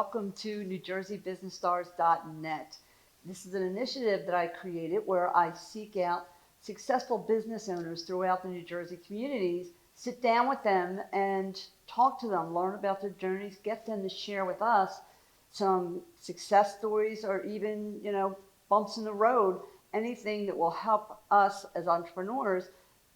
welcome to NewJerseyBusinessStars.net. This is an initiative that I created where I seek out successful business owners throughout the New Jersey communities, sit down with them and talk to them, learn about their journeys, get them to share with us some success stories or even, bumps in the road, anything that will help us as entrepreneurs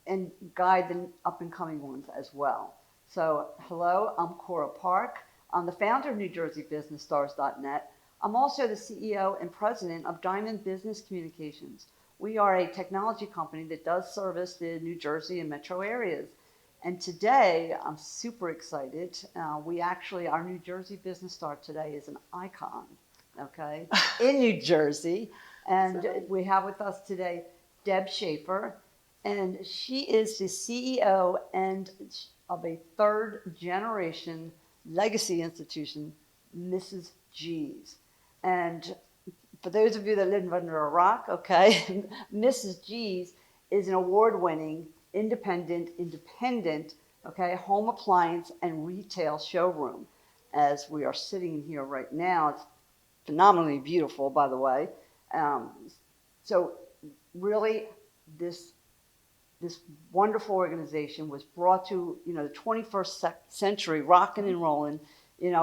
and guide the up and coming ones as well. So, hello, I'm Cora Park. I'm the founder of NewJerseyBusinessStars.net. I'm also the CEO and president of Diamond Business Communications. We are a technology company that does service the New Jersey and metro areas. And today, I'm super excited. Our New Jersey Business Star today is an icon, okay, in New Jersey. And we have with us today Deb Schaeffer, and she is the CEO of a third generation legacy institution, Mrs. G's. And for those of you that live under a rock, okay, Mrs. G's is an award-winning, independent, okay, home appliance and retail showroom. As we are sitting here right now, it's phenomenally beautiful, by the way. So really, this wonderful organization was brought to, the 21st century, rocking and rolling,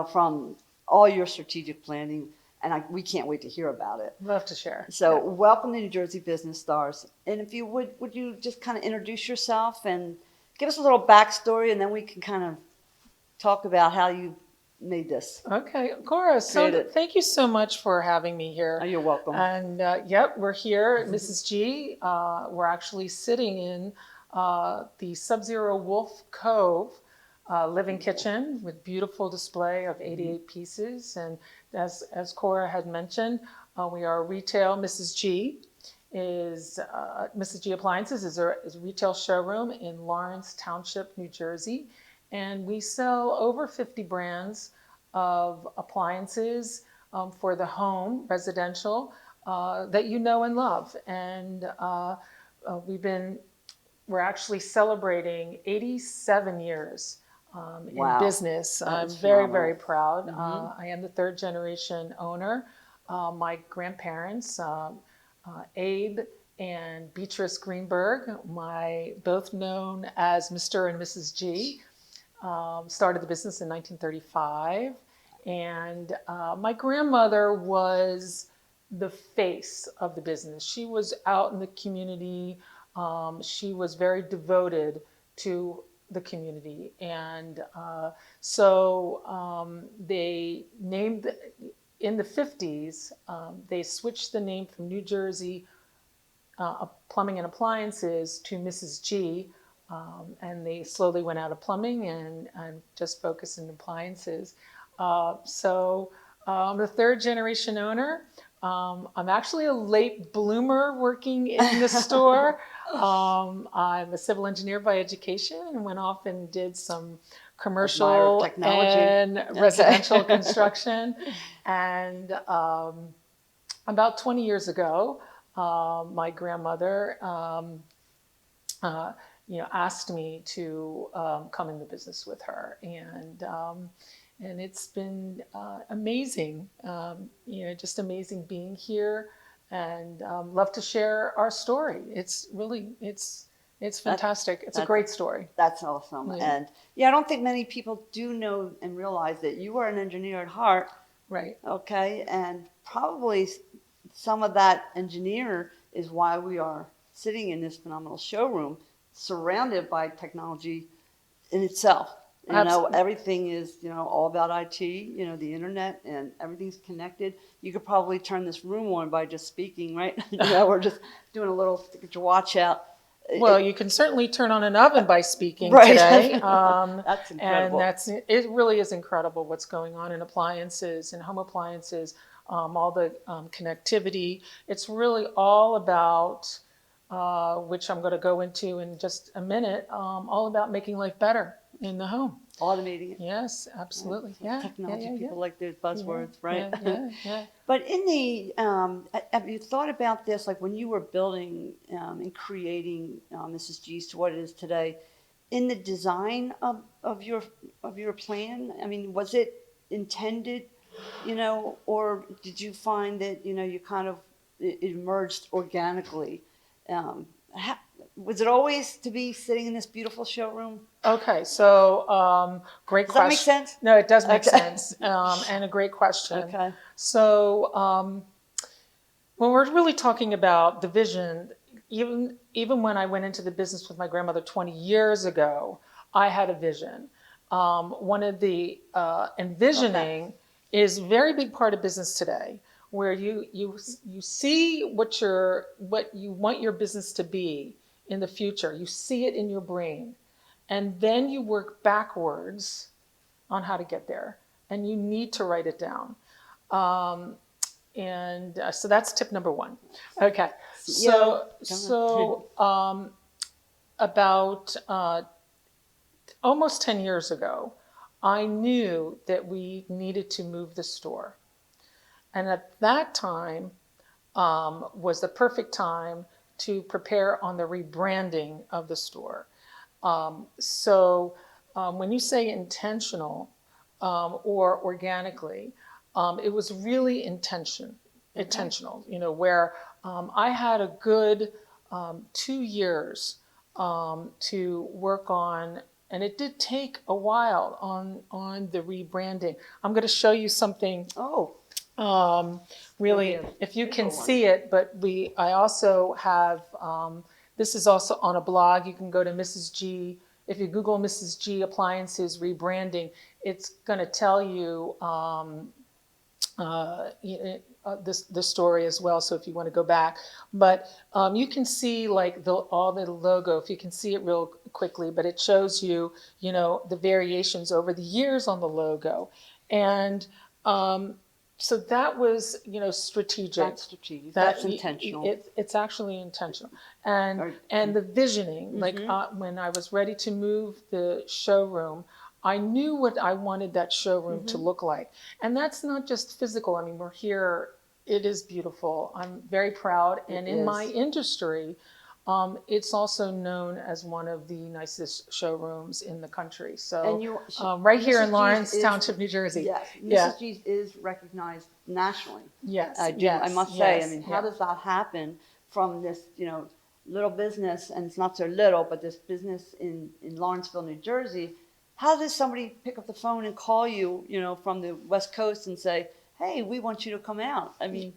from all your strategic planning, and we can't wait to hear about it. Love to share. So welcome to New Jersey Business Stars. And if you would you just kind of introduce yourself and give us a little backstory, and then we can kind of talk about how you made this. Okay, Cora, so thank you so much for having me here. Oh, you're welcome. And we're here at Mrs. G. We're actually sitting in the Sub-Zero Wolf Cove living kitchen with beautiful display of 88 pieces. And as Cora had mentioned, we are retail. Mrs. G Appliances is a retail showroom in Lawrence Township, New Jersey. And we sell over 50 brands of appliances for the home, residential, that you know and love. And we're actually celebrating 87 years in business. I'm very, very proud. I am the third generation owner. My grandparents, Abe and Beatrice Greenberg, both known as Mr. and Mrs. G, started the business in 1935. And my grandmother was the face of the business. She was out in the community. She was very devoted to the community. And so they named, in the 50s, they switched the name from New Jersey Plumbing and Appliances to Mrs. G. And they slowly went out of plumbing and just focused on appliances. So I'm the third generation owner. I'm actually a late bloomer working in the store. I'm a civil engineer by education and went off and did some commercial and residential construction. And about 20 years ago, my grandmother asked me to come in the business with her, and it's been amazing. Just amazing being here, and love to share our story. It's fantastic. It's a great story. That's awesome. Yeah. And I don't think many people do know and realize that you are an engineer at heart. Right. Okay, and probably some of that engineer is why we are sitting in this phenomenal showroom, surrounded by technology in itself. Everything is, all about IT, the internet, and everything's connected. You could probably turn this room on by just speaking, right? We're just doing a little, get your watch out. Well, you can certainly turn on an oven by speaking today. That's incredible. And it really is incredible what's going on in appliances and home appliances, all the connectivity. It's really all about, which I'm going to go into in just a minute, all about making life better in the home. Automating it. Yes, absolutely. Yeah. Technology, people like those buzzwords, right? Yeah. But have you thought about this, like when you were building and creating Mrs. G's to what it is today, in the design of your plan? I mean, was it intended or did you find that, you kind of, it emerged organically? Um, ha- was it always to be sitting in this beautiful showroom? Okay, so great Does that make question. sense? No, it does make Okay. sense, and a great question. Okay. So when we're really talking about the vision, even when I went into the business with my grandmother 20 years ago, I had a vision. One of the Okay. envisioning is a very big part of business today, where you see what you want your business to be in the future. You see it in your brain, and then you work backwards on how to get there, and you need to write it down. Um, and so that's tip number one. Okay, Yeah. Go ahead. so about almost 10 years ago, I knew that we needed to move the store. And at that time was the perfect time to prepare on the rebranding of the store. When you say intentional or organically, it was really intentional, where I had a good 2 years to work on, and it did take a while on the rebranding. I'm going to show you something Oh, really, okay. if you can Visual one. see it, but I also have, this is also on a blog. You can go to Mrs. G. If you Google Mrs. G appliances rebranding, it's going to tell you the story as well. So if you want to go back, but you can see like all the logo, if you can see it real quickly, but it shows you, the variations over the years on the logo. And so that was, strategic. That's strategic. That's intentional. It's actually intentional. And Or, and the visioning, like when I was ready to move the showroom, I knew what I wanted that showroom to look like. And that's not just physical. I mean, we're here. It is beautiful. I'm very proud. it And in my is. industry, it's also known as one of the nicest showrooms in the country. So And right here in Mrs. G's Lawrence is, Township, New Jersey. yes, Yeah. Mrs. G's is recognized nationally. Yes. I do. I Yes. must say. I Yes. mean, how Yeah. does that happen from this, little business, and it's not so little, but this business in Lawrenceville, New Jersey? How does somebody pick up the phone and call you, from the West Coast and say, "Hey, we want you to come out"? I mean,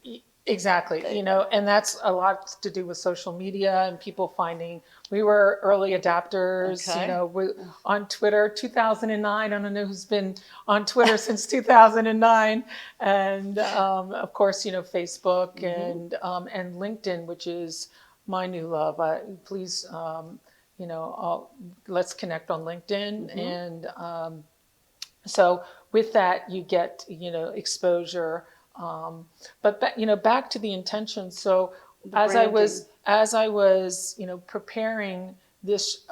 Exactly, and that's a lot to do with social media and people finding. We were early adapters, okay. on Twitter, 2009. I don't know who's been on Twitter since 2009, and of course, Facebook and LinkedIn, which is my new love. Please, let's connect on LinkedIn, and so with that, you get, exposure. But back to the intention. So The as branding. I was, preparing this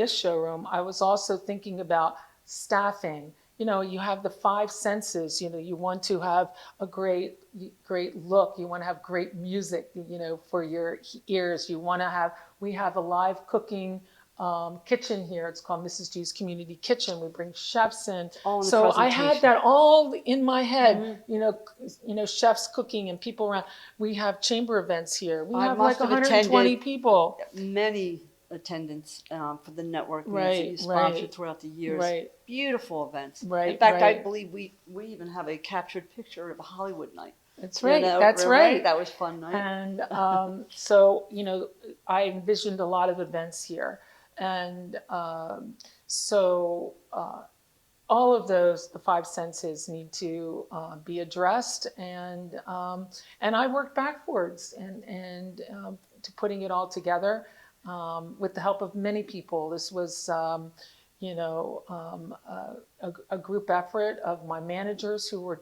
showroom, I was also thinking about staffing. You have the five senses. You want to have a great look. You want to have great music. For your ears. We have a live cooking kitchen here. It's called Mrs. G's Community Kitchen. We bring chefs in. All in the So I had presentation. that all in my head, chefs cooking and people around. We have chamber events here. We I have must like have 120 attended people. many attendance for the network events that you Right, sponsored right, throughout the years. right, Beautiful events. right, In fact, I right. believe we even have a captured picture of a Hollywood night. That's right. That's Right? right. That was fun night. And so, I envisioned a lot of events here. And so all of those, the five senses need to be addressed. And I worked backwards and to putting it all together with the help of many people. This was, a group effort of my managers who were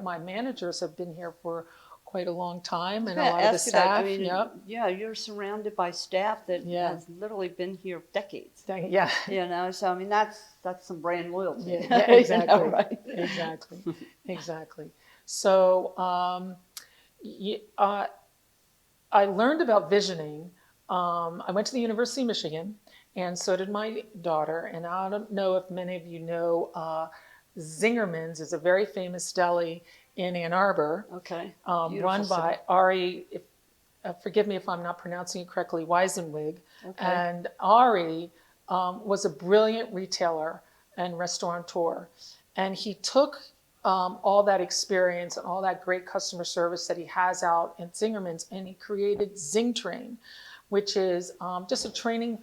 my managers have been here for quite a long time, I was and a going to lot of the ask you that. I staff. mean, Yep. yeah, you're surrounded by staff that Yeah. has literally been here decades. Yeah. So I mean, that's some brand loyalty. Yeah, exactly. Right? Exactly. Exactly. So I learned about visioning. I went to the University of Michigan, and so did my daughter. And I don't know if many of you know Zingerman's is a very famous deli in Ann Arbor, Okay. run Beautiful by city. Ari, forgive me if I'm not pronouncing it correctly, Weisenwig. Okay. And Ari was a brilliant retailer and restaurateur. And he took all that experience and all that great customer service that he has out in Zingerman's, and he created Zing Train, which is just a training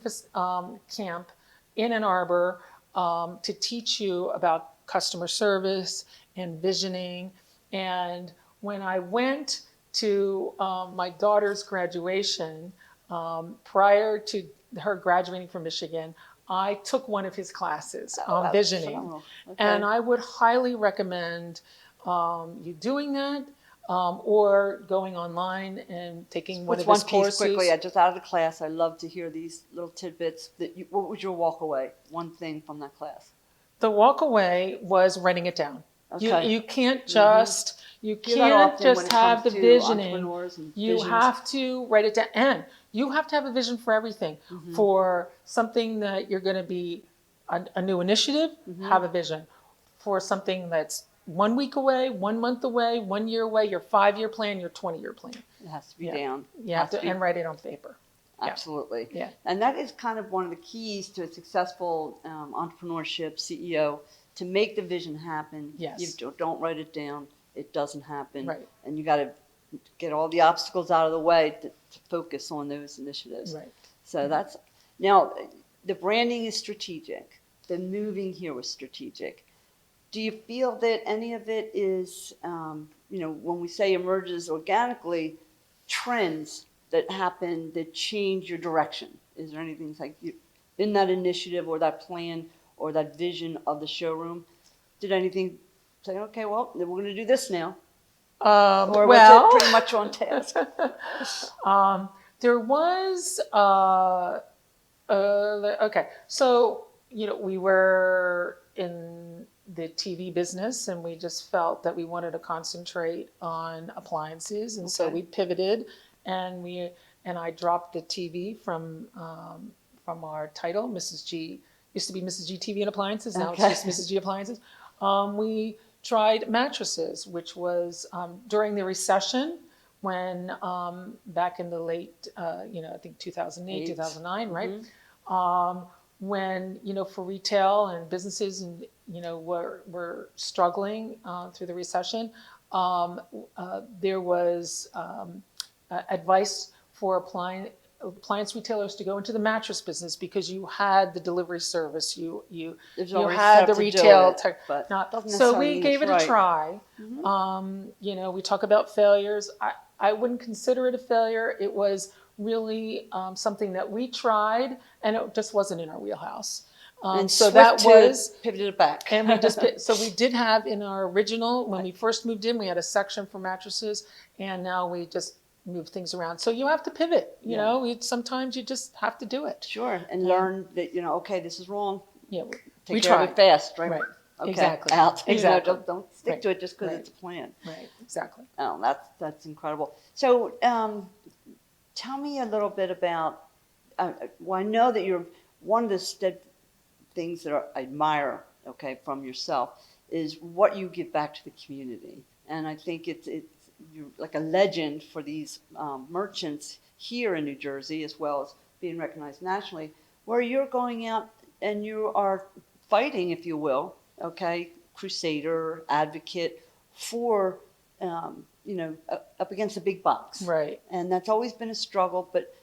camp in Ann Arbor to teach you about customer service and visioning. And when I went to my daughter's graduation, prior to her graduating from Michigan, I took one of his classes on that's visioning. phenomenal. Okay. And I would highly recommend you doing that or going online and taking one What's of one his piece courses. quickly? I just out of the class. I love to hear these little tidbits. What was your walk away? One thing from that class. The walk away was writing it down. Okay. You can't just you Hear that can't often when just it have comes the to visioning. entrepreneurs and You visions. have to write it down, and you have to have a vision for everything. For something that you're going to be a new initiative, have a vision. For something that's 1 week away, 1 month away, 1 year away, your 5-year plan, your 20-year plan. It has to be Yeah. down. You have to be- and write it on paper. Absolutely. Yeah. And that is kind of one of the keys to a successful entrepreneurship, CEO, to make the vision happen. Yes. You don't write it down. It doesn't happen. Right. And you got to get all the obstacles out of the way to focus on those initiatives. Right. So that's, now, the branding is strategic. The moving here was strategic. Do you feel that any of it is, when we say emerges organically, trends that happen that change your direction? Is there anything like in that initiative or that plan or that vision of the showroom? Did anything say, okay, well, then we're going to do this now? Or was it pretty much on task? There was okay. So we were in the TV business, and we just felt that we wanted to concentrate on appliances, and so Okay. we pivoted, and I dropped the TV from our title, Mrs. G. Used to be Mrs. G TV and Appliances. Now Okay. it's just Mrs. G Appliances. We tried mattresses, which was during the recession when back in the late, I think 2008, 2009, right? When, for retail and businesses and, were struggling through the recession, there was advice for appliance retailers to go into the mattress business because you had the delivery service, you had the retail so we gave it a try. We talk about failures. I wouldn't consider it a failure. It was really something that we tried, and it just wasn't in our wheelhouse. And so that was pivoted it back. And we did have in our original, when we first moved in, we had a section for mattresses, and now we just move things around. So you have to pivot, sometimes you just have to do it. Sure, and learn that, okay, this is wrong. Yeah, Take care of it fast, right? Right. Okay. Exactly. Out. Exactly. Don't stick to it just because it's a plan. Right. Exactly. Oh, that's incredible. So, tell me a little bit about. Well, I know that you're one of the things that I admire. Okay, from yourself is what you give back to the community, and I think it's you're like a legend for these merchants here in New Jersey, as well as being recognized nationally, where you're going out and you are fighting, if you will, okay, crusader, advocate for, up against the big box. Right. And that's always been a struggle, but,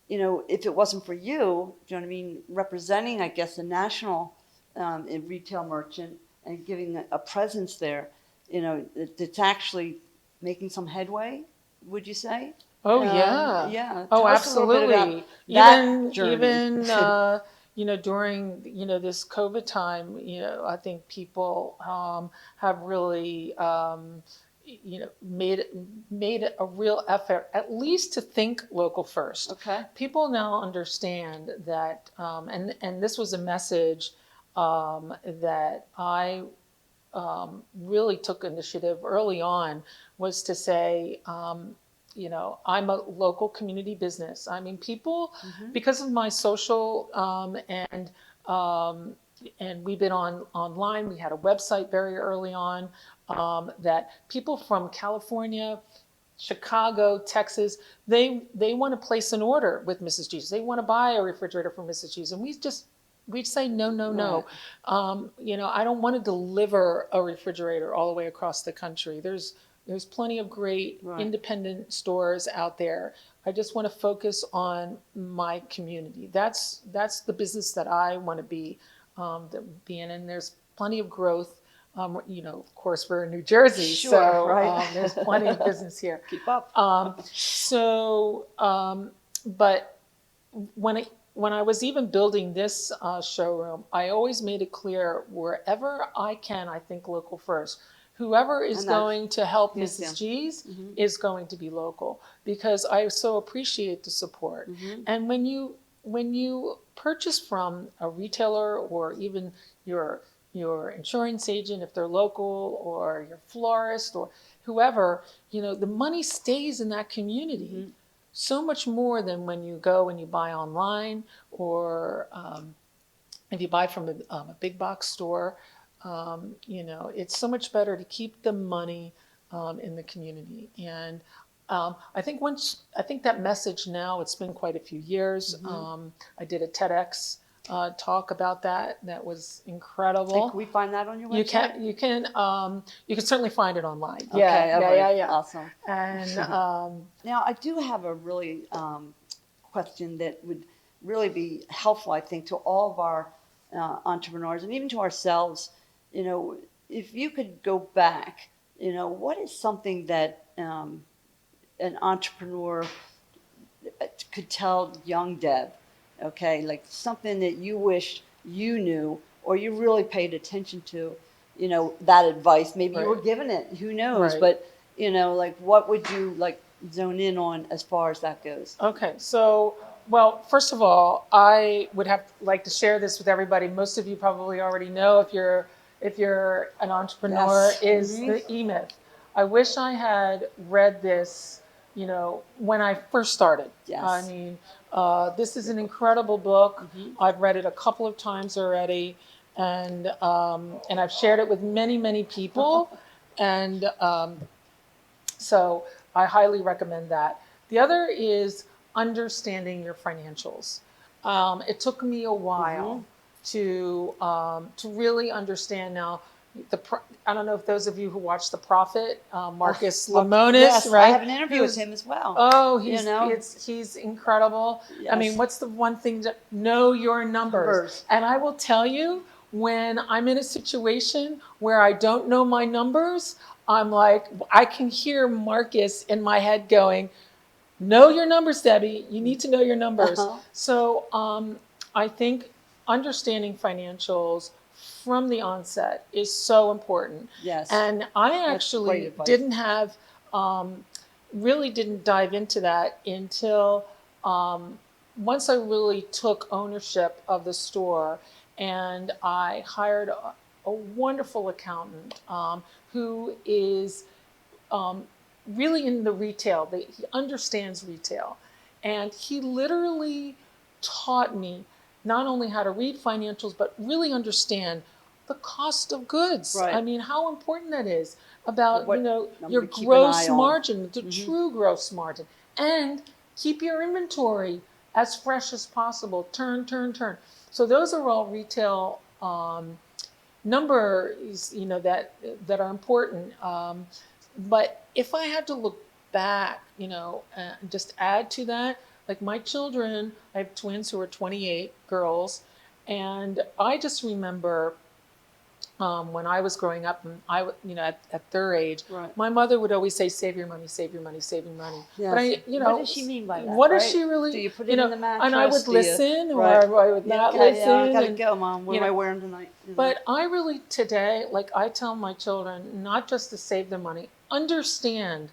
if it wasn't for you, do you know what I mean, representing, I guess, a national retail merchant and giving a presence there, it's actually making some headway, would you say? Oh, yeah. Yeah. Oh, Tell us a little bit absolutely. about that Even during this COVID time, I think people have really made a real effort, at least to think local first. Okay. People now understand that, and this was a message that I really took initiative early on, was to say, I'm a local community business. I mean, people, because of my social and we've been online. We had a website very early on that people from California, Chicago, Texas, they want to place an order with Mrs. G's. They want to buy a refrigerator from Mrs. G's, and we'd say no, no, no. I don't want to deliver a refrigerator all the way across the country. There's plenty of great independent stores out there. I just want to focus on my community. That's the business that I want to be in, and there's plenty of growth. Of course, we're in New Jersey, Sure, so right. there's plenty of business here. Keep up. But when I was even building this showroom, I always made it clear, wherever I can, I think local first. Whoever is going to help Mrs. G's is going to be local, because I so appreciate the support. And when you purchase from a retailer, or even your insurance agent, if they're local, or your florist, or whoever, the money stays in that community so much more than when you go and you buy online, or if you buy from a big box store. It's so much better to keep the money in the community. And I think that message now, it's been quite a few years. I did a TEDx talk about that. That was incredible. Can we find that on your website? You can certainly find it online. Okay, Yeah. Awesome. And now I do have a really question that would really be helpful, I think, to all of our entrepreneurs, and even to ourselves. If you could go back, what is something that an entrepreneur could tell young Deb? Okay, like something that you wished you knew, or you really paid attention to, that advice. Maybe you were given it, who knows? But, like, what would you zone in on as far as that goes? Okay, so, well, first of all, I would like to share this with everybody. Most of you probably already know, if you're an entrepreneur, is the E-Myth. I wish I had read this, when I first started. Yes. I mean, this is an incredible book. I've read it a couple of times already, and I've shared it with many, many people, and so I highly recommend that. The other is understanding your financials. It took me a while to really understand. Now, I don't know if those of you who watch The Prophet, Marcus Lemonis, yes, right? I have an interview with him as well. Oh, he's incredible. Yes. I mean, what's the one thing to know your numbers? And I will tell you, when I'm in a situation where I don't know my numbers, I'm like, I can hear Marcus in my head going, know your numbers, Debbie. You need to know your numbers. So I think understanding financials from the onset is so important. Yes. And I actually really didn't dive into that until once I really took ownership of the store, and I hired a wonderful accountant who is really in the retail. He understands retail. And he literally taught me not only how to read financials, but really understand the cost of goods. Right. I mean, how important that is about, your keep an gross eye on. margin, the true gross margin. And keep your inventory as fresh as possible. Turn. So those are all retail numbers, that are important. But if I had to look back, and just add to that, like my children, I have twins who are 28, girls, and I just remember when I was growing up, and at their age, my mother would always say, "Save your money, save your money, save your money." Yes. But what does she mean by that? What does she really? Do you put it in the mattress? And I would listen, or I would not okay, listen. Yeah, I gotta go, Mom. What am I wearing tonight? But I really today, I tell my children not just to save their money, understand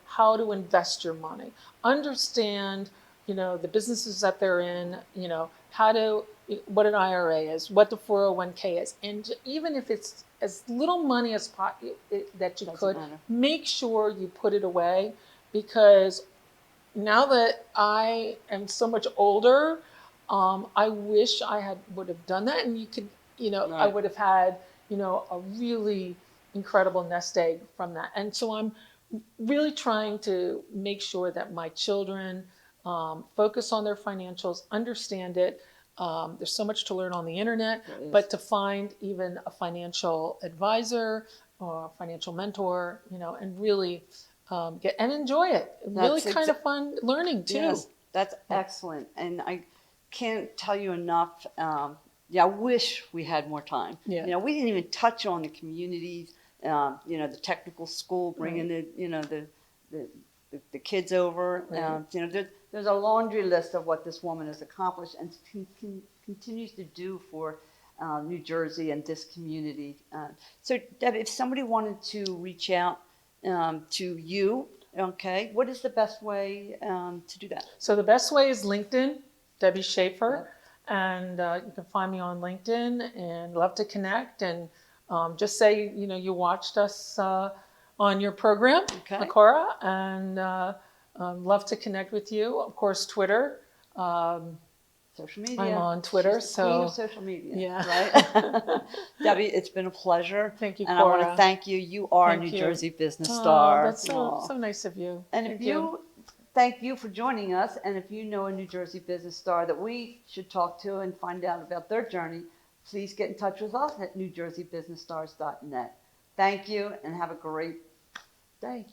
how to invest your money, understand the businesses that they're in, what an IRA is, what the 401k is, and even if it's as little money as that you could, make sure you put it away, because now that I am so much older, I wish I would have done that. And you could I would have had, a really incredible nest egg from that. And so I'm really trying to make sure that my children focus on their financials, understand it. There's so much to learn on the internet, but to find even a financial advisor or a financial mentor, and really get and enjoy it. Really kind of fun learning too. Yes, that's excellent. And I can't tell you enough. I wish we had more time. Yeah. We didn't even touch on the communities, the technical school, bringing the kids over. Right. There's a laundry list of what this woman has accomplished and continues to do for New Jersey and this community. So, Deb, if somebody wanted to reach out to you, okay, what is the best way to do that? So the best way is LinkedIn, Debbie Schaeffer. Yep. And you can find me on LinkedIn, and love to connect. And just say, you watched us on your program, Okay. Makora, and love to connect with you. Of course, Twitter. Social media. I'm on Twitter. She's the queen of social media. Yeah. Right? Debbie, it's been a pleasure. Thank you, and Cora. I want to thank you. You are a New Jersey business star. That's so nice of you. And thank you for joining us. And if you know a New Jersey business star that we should talk to and find out about their journey, please get in touch with us at newjerseybusinessstars.net. Thank you, and have a great day.